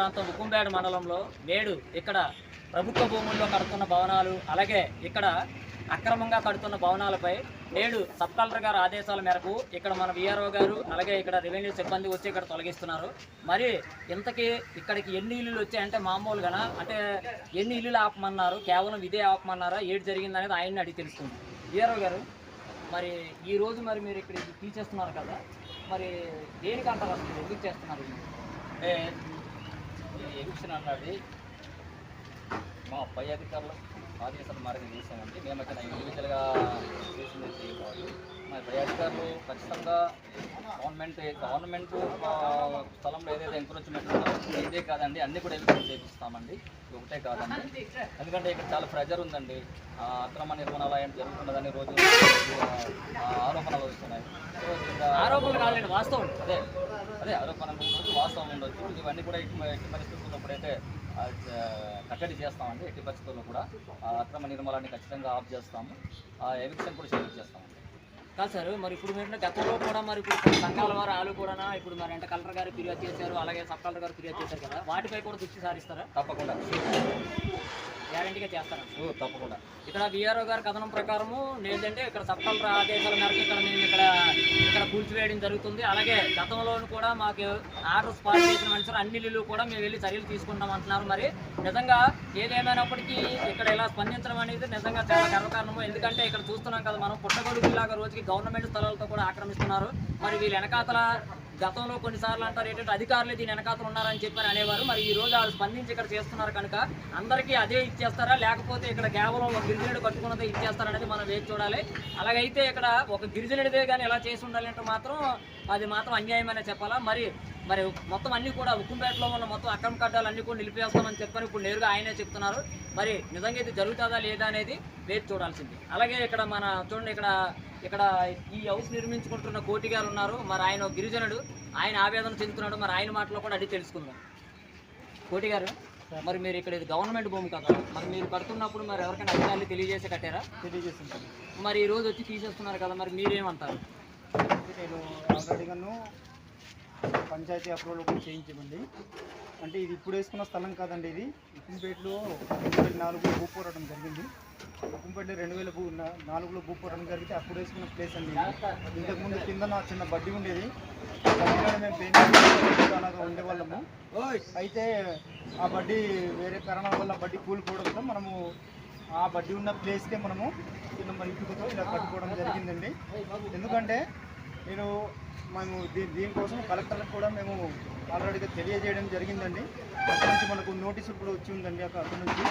ప్రాంతం ఉక్కుంపేట మండలంలో నేడు ఇక్కడ ప్రభుత్వ భూముల్లో కడుతున్న భవనాలు, అలాగే ఇక్కడ అక్రమంగా కడుతున్న భవనాలపై నేడు సబ్ కలెక్టర్ గారి ఆదేశాల మేరకు ఇక్కడ మన విఆర్ఓ గారు అలాగే ఇక్కడ రెవెన్యూ సిబ్బంది వచ్చి ఇక్కడ తొలగిస్తున్నారు. మరి ఇంతకీ ఇక్కడికి ఎన్ని ఇల్లులు వచ్చాయంటే మామూలుగా అంటే ఎన్ని ఇల్లులు ఆపమన్నారు, కేవలం ఇదే ఆపమన్నారా, ఏడు జరిగింది అనేది ఆయన్ని అడిగి తెలుస్తుంది. విఆర్ఓ గారు, మరి ఈరోజు మరి మీరు ఇక్కడ తీసేస్తున్నారు కదా, మరి దేనికి అంటారు, అసలు ఎందుకు చేస్తున్నారు? అంటే ఎవిక్షన్ అన్నది మా పై అధికారులు ఆదేశాల మార్గం చేసామండి. మేము ఇక్కడ ఇండివిజువల్గా చేసింది చేయకూడదు. మా పై అధికారులు ఖచ్చితంగా గవర్నమెంట్ స్థలంలో ఏదైతే ఎంకరేజ్మెంట్ ఉందో ఇదే కాదండి, అన్నీ కూడా ఎవిక్షన్ చేపిస్తామండి. ఇది ఒకటే కాదండి, ఎందుకంటే ఇక్కడ చాలా ప్రెజర్ ఉందండి. అక్రమ నిర్మాణాలయం జరుగుతున్నదని రోజు ఆరోపణలు వస్తున్నాయి. ఆరోపణలు కాదండి, వాస్తవం. అదే ఆరోపణలు ఉండొచ్చు, వాస్తవం ఉండొచ్చు. ఇవన్నీ కూడా ఎట్టి పరిస్థితుల్లో ఇప్పుడైతే కట్టడి చేస్తామండి. ఎట్టి పరిస్థితుల్లో కూడా అక్రమ నిర్మాణాన్ని ఖచ్చితంగా ఆఫ్ చేస్తాము. ఎవిక్షన్ కూడా చేస్తామండి. కాదు సార్, మరి ఇప్పుడు మీరు గతంలో కూడా మరి ఇప్పుడు సంఘాల వారు వాళ్ళు కూడా ఇప్పుడు మరి అంటే కలెక్టర్ గారు ఫిర్యాదు చేశారు, అలాగే సబ్ కలెక్టర్ గారు ఫిర్యాదు చేశారు కదా, వాటిపై కూడా దృష్టి సారిస్తారా? తప్పకుండా గ్యారంటీగా చేస్తారా? తప్పకుండా. ఇక్కడ విఆర్ఓ గారి కథనం ప్రకారము ఏంటంటే ఇక్కడ సబ్ కలెక్టర్ ఆదేశాల మేరకు ఇక్కడ మేము ఇక్కడ కూల్చివేయడం జరుగుతుంది. అలాగే గతంలో కూడా మాకు ఆర్డర్స్ పాస్ చేసిన మనుషులు అన్ని ఇల్లు కూడా మేము వెళ్ళి చర్యలు తీసుకుంటాం అంటున్నారు. మరి నిజంగా ఏదేమైనప్పటికీ ఇక్కడ ఇలా స్పందించడం అనేది నిజంగా చాలా గర్వకారణము. ఎందుకంటే ఇక్కడ చూస్తున్నాం కదా మనం, పుట్టగొడుగులాగా రోజుకి గవర్నమెంట్ స్థలాలతో కూడా ఆక్రమిస్తున్నారు. మరి వీళ్ళ వెనకాతల గతంలో కొన్నిసార్లు అంటారు ఏంటంటే అధికారులు దీని వెనకాతలు ఉన్నారని చెప్పని అనేవారు. మరి ఈ రోజు వాళ్ళు స్పందించి ఇక్కడ చేస్తున్నారు కనుక అందరికీ అదే ఇచ్చేస్తారా, లేకపోతే ఇక్కడ కేవలం ఒక గిరిజనుడు కట్టుకున్నదే ఇచ్చేస్తారనేది మనం వేచి చూడాలి. అలాగైతే ఇక్కడ ఒక గిరిజనుడిదే కానీ ఎలా చేసి ఉండాలంటే మాత్రం అది మాత్రం అన్యాయమనే చెప్పాలా. మరి మొత్తం అన్నీ కూడా ఉక్కుంపేటలో ఉన్న మొత్తం అక్రమ కడ్డాలు అన్నీ కూడా నిలిపేస్తామని చెప్పని ఇప్పుడు నేరుగా ఆయనే చెప్తున్నారు. మరి నిజంగా ఇది జరుగుతుందా లేదా అనేది వేచి చూడాల్సింది. అలాగే ఇక్కడ మన చూడండి, ఇక్కడ ఈ హౌస్ నిర్మించుకుంటున్న కోటి గారు ఉన్నారు. మరి ఆయన గిరిజనుడు, ఆయన ఆవేదన చెందుతున్నాడు. మరి ఆయన మాటలో కూడా అడిగి తెలుసుకుందాం. కోటి గారు, మరి మీరు ఇక్కడ ఇది గవర్నమెంట్ భూమి కదా, మరి మీరు కడుతున్నప్పుడు మరి ఎవరికైనా అధికారులు తెలియజేసి కట్టారా? తెలియజేస్తుంటాను. మరి ఈ రోజు వచ్చి తీసేస్తున్నారు కదా, మరి మీరేమంటారు? నేను ఆల్రెడీగాను పంచాయతీ అప్రూవల్ కూడా చేయించమండి. అంటే ఇది ఇప్పుడు వేసుకున్న స్థలం కాదండి, ఇది ఉక్కుంపేటలో 2004లో భూ పోరాటం జరిగింది. ఉక్కుంపేటలో 2004లో భూ పోరాటం జరిగితే అప్పుడు వేసుకున్న ప్లేస్ అండి. ఇంతకుముందు కింద నా చిన్న బడ్డీ ఉండేది, బడ్డీలో మేము పెయింటింగ్ అలాగా ఉండేవాళ్ళము. అయితే ఆ బడ్డీ వేరే కారణాల వల్ల బడ్డీ కూలిపోవడంతో మనము ఆ బడ్డీ ఉన్న ప్లేస్కే మనము మన ఇటుకతో ఇలా కట్టుకోవడం జరిగిందండి. ఎందుకంటే మేము దీనికోసం కలెక్టర్లకు కూడా మేము ఆల్రెడీగా తెలియజేయడం జరిగిందండి. అక్కడి నుంచి మనకు నోటీసులు కూడా వచ్చి ఉందండి. అక్కడి నుంచి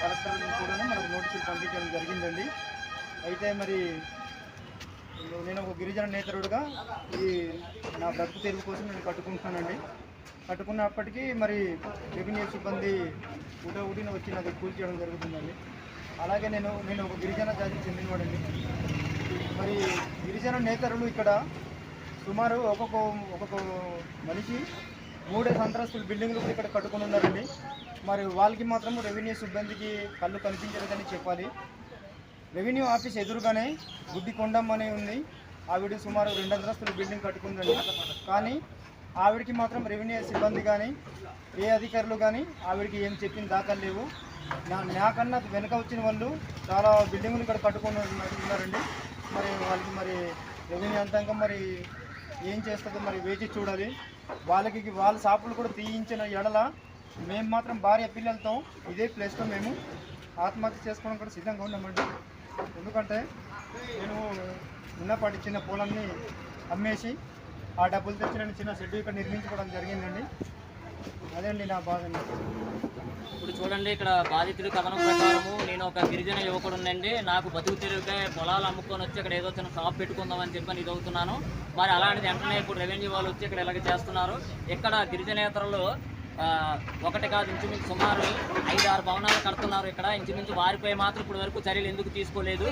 కలెక్టర్ కూడా మనకు నోటీసులు పంపించడం జరిగిందండి. అయితే మరి నేను ఒక గిరిజన నేతరుడుగా ఈ నా బ్రతుకు తెరువు కోసం నేను కట్టుకుంటున్నానండి. కట్టుకున్నప్పటికీ మరి రెవెన్యూ సిబ్బంది ఉటన వచ్చి నాకు కూల్చేయడం జరుగుతుందండి. అలాగే నేను ఒక గిరిజన జాతికి చెందినవాడండి. మరి గిరిజన నేతరులు ఇక్కడ సుమారు ఒక్కొక్క మనిషి 3 అంతస్తుల బిల్డింగ్లు ఇక్కడ కట్టుకుని ఉన్నారండి. మరి వాళ్ళకి మాత్రం రెవెన్యూ సిబ్బందికి కళ్ళు కనిపించలేదని చెప్పాలి. రెవెన్యూ ఆఫీస్ ఎదురుగానే గుడ్డి కొండమ్మ అని ఉంది. ఆవిడ సుమారు 2 అంతస్తుల బిల్డింగ్ కట్టుకుందండి. కానీ ఆవిడకి మాత్రం రెవెన్యూ సిబ్బంది కానీ ఏ అధికారులు కానీ ఆవిడకి ఏం చెప్పిన దాఖలు లేవు. నాకన్నా వెనక వచ్చిన వాళ్ళు చాలా బిల్డింగులు ఇక్కడ కట్టుకుని ఉన్నారండి. మరి వాళ్ళకి మరి రెవెన్యూ అంతంగా మరి ఏం చేస్తుందో మరి వేచి చూడాలి. వాళ్ళ షాపులు కూడా తీయించిన ఎడల మేము మాత్రం భార్య పిల్లలతో ఇదే ప్లేస్లో మేము ఆత్మహత్య చేసుకోవడం కూడా సిద్ధంగా ఉన్నామండి. ఎందుకంటే నేను ఉన్నపాటి చిన్న పొలాన్ని అమ్మేసి ఆ డబ్బులు తెచ్చి నేను చిన్న షెడ్ ఇక్కడ నిర్మించుకోవడం జరిగిందండి. అదే అండి నా బాధ. ఇప్పుడు చూడండి, ఇక్కడ బాధితుడి కథనం ప్రకారము నేను ఒక గిరిజన యువకుడు ఉందండి, నాకు బతుకు తెరువుగా పొలాలు అమ్ముకొని వచ్చి ఇక్కడ ఏదో చిన్న షాప్ పెట్టుకుందామని చెప్పని ఇది అవుతున్నాను. మరి అలాంటిది వెంటనే ఇప్పుడు రెవెన్యూ వాళ్ళు వచ్చి ఇక్కడ ఇలాగ చేస్తున్నారు. ఇక్కడ గిరిజనేతరులు ఒకటి కాదు, ఇంచుమించు సుమారు 5-6 భవనాలు కడుతున్నారు. ఇక్కడ ఇంచుమించు వారిపై మాత్రం ఇప్పుడు వరకు చర్యలు ఎందుకు తీసుకోలేదు,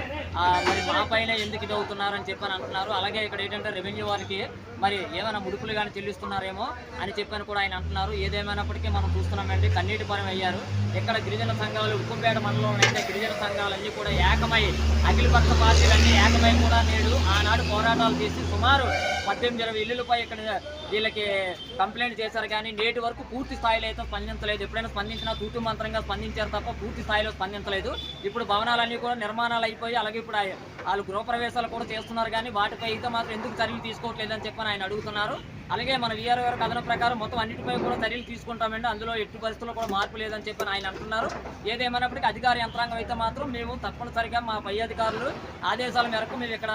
మరి మా పైన ఎందుకు ఇది అవుతున్నారని చెప్పని అంటున్నారు. అలాగే ఇక్కడ ఏంటంటే రెవెన్యూ వారికి మరి ఏమైనా ముడుపులు కానీ చెల్లిస్తున్నారేమో అని చెప్పని కూడా ఆయన అంటున్నారు. ఏదేమైనప్పటికీ మనం చూస్తున్నామండి, కన్నీటి పరం అయ్యారు. ఇక్కడ గిరిజన సంఘాలు ఉక్కుంపేట మండలంలో అయితే గిరిజన సంఘాలన్నీ కూడా ఏకమై, అఖిలపక్ష పార్టీలన్నీ ఏకమై కూడా నేడు ఆనాడు పోరాటాలు చేసి సుమారు 18-20 ఇళ్లపై ఇక్కడ వీళ్ళకి కంప్లైంట్ చేశారు. కానీ నేటి వరకు పూర్తి స్థాయిలో అయితే స్పందించలేదు. ఎప్పుడైనా స్పందించినా తూతు మంత్రంగా స్పందించారు తప్ప పూర్తి స్థాయిలో స్పందించలేదు. ఇప్పుడు భవనాలన్నీ కూడా నిర్మాణాలు అయిపోయి అలాగే ఇప్పుడు వాళ్ళు గృహప్రవేశాలు కూడా చేస్తున్నారు, కానీ వాటిపై అయితే మాత్రం ఎందుకు చర్యలు తీసుకోవట్లేదని చెప్పని ఆయన అడుగుతున్నారు. అలాగే మన వీఆర్ఓ గారి కథనం ప్రకారం మొత్తం అన్నిటిపై కూడా చర్యలు తీసుకుంటామండి, అందులో ఎట్టి పరిస్థితుల్లో కూడా మార్పు లేదని చెప్పని ఆయన అంటున్నారు. ఏదేమైనప్పటికీ అధికార యంత్రాంగం అయితే మాత్రం మేము తప్పనిసరిగా మా పై అధికారులు ఆదేశాల మేరకు మేము ఇక్కడ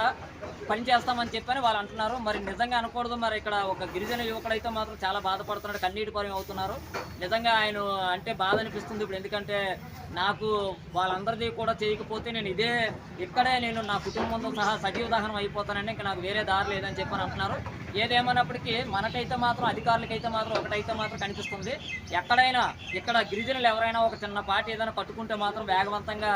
పనిచేస్తామని చెప్పని వాళ్ళు అంటున్నారు. మరి నిజంగా అనకూడదు, మరి ఇక్కడ ఒక గిరిజన యువకుడైతే మాత్రం చాలా బాధపడుతున్నాడు, కన్నీటి పరం అవుతున్నారు. నిజంగా ఆయన అంటే బాధ అనిపిస్తుంది ఇప్పుడు, ఎందుకంటే నాకు వాళ్ళందరిది కూడా చేయకపోతే నేను ఇక్కడే నేను నా కుటుంబంతో సహా సజీవ దహనం అయిపోతానండి, ఇంకా నాకు వేరే దారి లేదని చెప్పని అంటున్నారు. ఏదేమైనప్పటికీ మనకైతే మాత్రం అధికారులకైతే మాత్రం ఒకటైతే మాత్రం కనిపిస్తుంది, ఎక్కడైనా ఇక్కడ గిరిజనులు ఎవరైనా ఒక చిన్న పార్టీ ఏదైనా పట్టుకుంటే మాత్రం వేగవంతంగా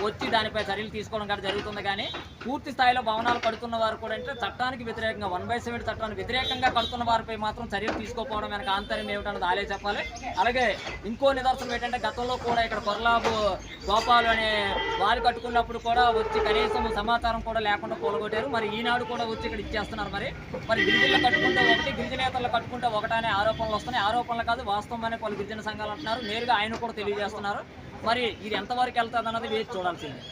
వచ్చి దానిపై చర్యలు తీసుకోవడం కూడా జరుగుతుంది. కానీ పూర్తి స్థాయిలో భవనాలు కడుతున్న వారు కూడా అంటే చట్టానికి వ్యతిరేకంగా 1/7 చట్టానికి వ్యతిరేకంగా కడుతున్న వారిపై మాత్రం చర్యలు తీసుకోకపోవడం వెనక ఆంతర్యం ఏమిటన్నది ఆలే చెప్పాలి. అలాగే ఇంకో నిదర్శనం ఏంటంటే గతంలో కూడా ఇక్కడ కొర్లాబు గోపాలు అనే వారు కట్టుకున్నప్పుడు కూడా వచ్చి కనీసం సమాచారం కూడా లేకుండా కూలగొట్టారు. మరి ఈనాడు కూడా వచ్చి ఇక్కడ ఇచ్చేస్తున్నారు. మరి గిరిజనులు కట్టుకుంటే ఒకటి, గిరిజనేతలు కట్టుకుంటే ఒకటనే ఆరోపణలు వస్తున్నాయి. ఆరోపణలు కాదు, వాస్తవం అనే పలు గిరిజన సంఘాలు అంటున్నారు. నేరుగా ఆయన కూడా తెలియజేస్తున్నారు. మరి ఇది ఎంతవరకు వెళ్తుంది అన్నది వేచి చూడాల్సిందే.